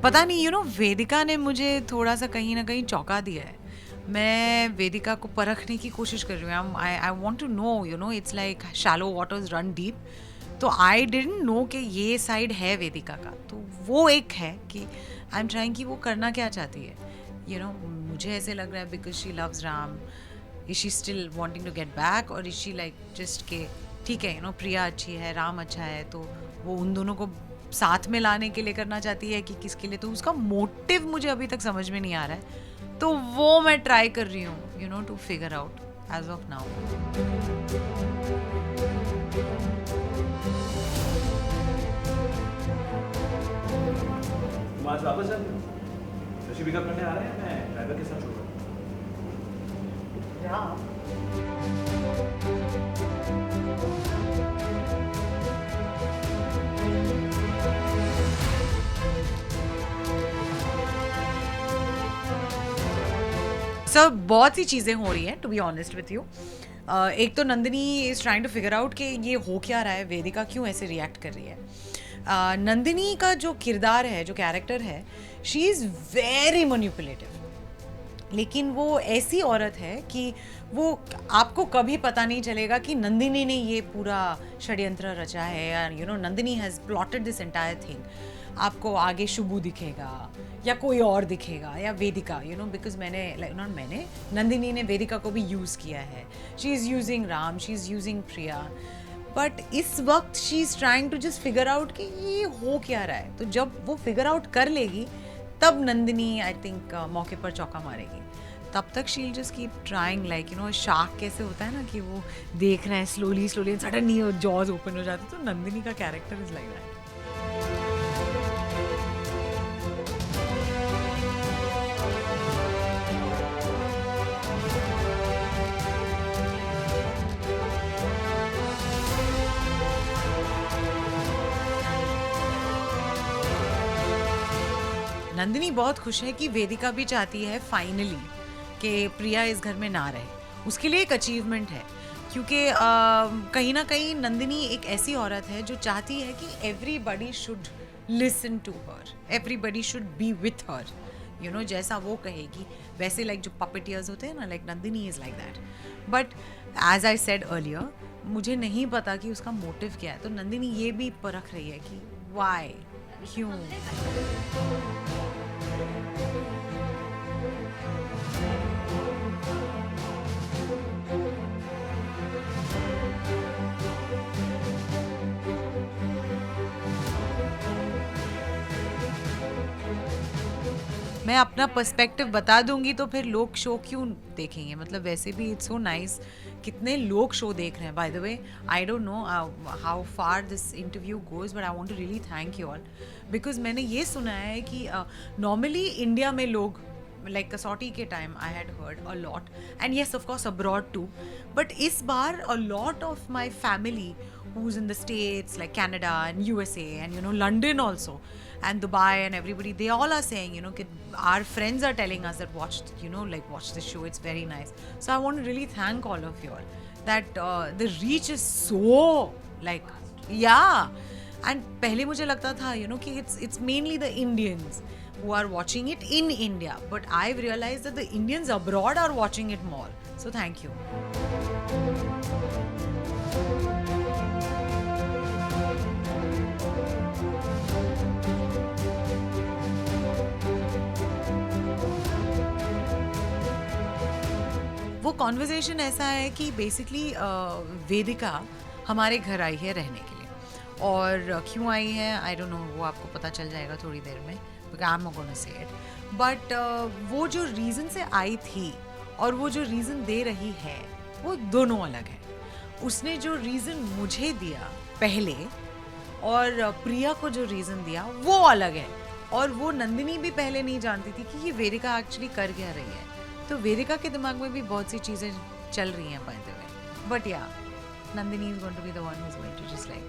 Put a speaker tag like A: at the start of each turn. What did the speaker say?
A: पता नहीं वेदिका ने मुझे थोड़ा सा कहीं ना कहीं चौंका दिया है। मैं वेदिका को परखने की कोशिश कर रही हूँ। I want to know it's like shallow waters run deep. तो आई डिडंट नो कि ये साइड है वेदिका का। तो वो एक है कि आई एम ट्राइंग कि वो करना क्या चाहती है। मुझे ऐसे लग रहा है because she loves Ram, is she still wanting to get back, और इज शी लाइक जस्ट के ठीक है प्रिया अच्छी है, राम अच्छा है, तो वो उन दोनों को साथ में लाने के लिए करना चाहती है कि किसके लिए। तो उसका मोटिव मुझे अभी तक समझ में नहीं आ रहा है। तो वो मैं ट्राई कर रही हूँ to figure out as of now.
B: तुम आज वापस जाते हो? ऋषि पिकअप करने आ रहे हैं, मैं ड्राइवर के साथ छोड़ रहा हूँ।
A: सर बहुत सी चीज़ें हो रही हैं to be honest with you. एक तो Nandini is trying to figure out कि ये हो क्या रहा है, वेदिका क्यों ऐसे रिएक्ट कर रही है। नंदिनी का जो किरदार है, जो कैरेक्टर है, शी इज़ वेरी मैनिपुलेटिव। लेकिन वो ऐसी औरत है कि वो आपको कभी पता नहीं चलेगा कि नंदिनी ने ये पूरा षड्यंत्र रचा है, या Nandini has plotted this entire thing. आपको आगे शुभू दिखेगा या कोई और दिखेगा या वेदिका, बिकॉज मैंने नंदिनी ने वेदिका को भी यूज़ किया है। She is using Ram, she is using Priya, but इस वक्त she is trying to just figure out कि ये हो क्या रहा है। तो जब वो फिगर आउट कर लेगी तब नंदिनी आई थिंक मौके पर चौका मारेगी। तब तक शील just keep trying, like shark कैसे होता है ना कि वो देख रहे हैं slowly slowly and suddenly jaws open हो जाते। तो नंदिनी का character is like that. Nandini बहुत खुश है कि वेदिका भी चाहती है फाइनली कि प्रिया इस घर में ना रहे। उसके लिए एक अचीवमेंट है, क्योंकि कहीं ना कहीं नंदिनी एक ऐसी औरत है जो चाहती है कि everybody should listen to her, everybody should be with her. जैसा वो कहेगी वैसे, लाइक जो पपेटियर्स होते हैं ना, like Nandini is like that. But as I said earlier, मुझे नहीं पता कि उसका मोटिव क्या है। तो नंदिनी ये भी परख रही है कि वाई, क्यों। मैं अपना पर्सपेक्टिव बता दूंगी तो फिर लोग शो क्यों देखेंगे। मतलब वैसे भी इट्स सो नाइस, कितने लोग शो देख रहे हैं। By the way, I don't know how far this interview goes, but I want to really thank you all, because मैंने ये सुना है कि नॉर्मली इंडिया में लोग लाइक कसौटी के time I had heard a lot, and yes of course abroad too, but इस बार a lot of my family who's in the States, like Canada and USA and London also and Dubai and everybody, they all are saying our friends are telling us that watch this show, it's very nice. So I want to really thank all of you all that the reach is so like, yeah. And pehle mujhe lagta tha कि it's mainly the Indians who are watching it in India, but I've realized that the Indians abroad are watching it more. So thank you. वो conversation ऐसा है कि basically वेदिका हमारे घर आई है रहने के लिए, और क्यों आई है आई डोंट नो, वो आपको पता चल जाएगा थोड़ी देर में, because I am not gonna say it. But वो जो रीज़न से आई थी और वो जो रीज़न दे रही है वो दोनों अलग है। उसने जो रीज़न मुझे दिया पहले और प्रिया को जो रीज़न दिया वो अलग है, और वो नंदिनी भी पहले नहीं जानती थी कि ये वेदिका एक्चुअली कर क्या रही है। तो वेदिका के दिमाग में भी बहुत सी चीज़ें चल रही हैं by the way, but yeah Nandini is going to be the one who is going to just like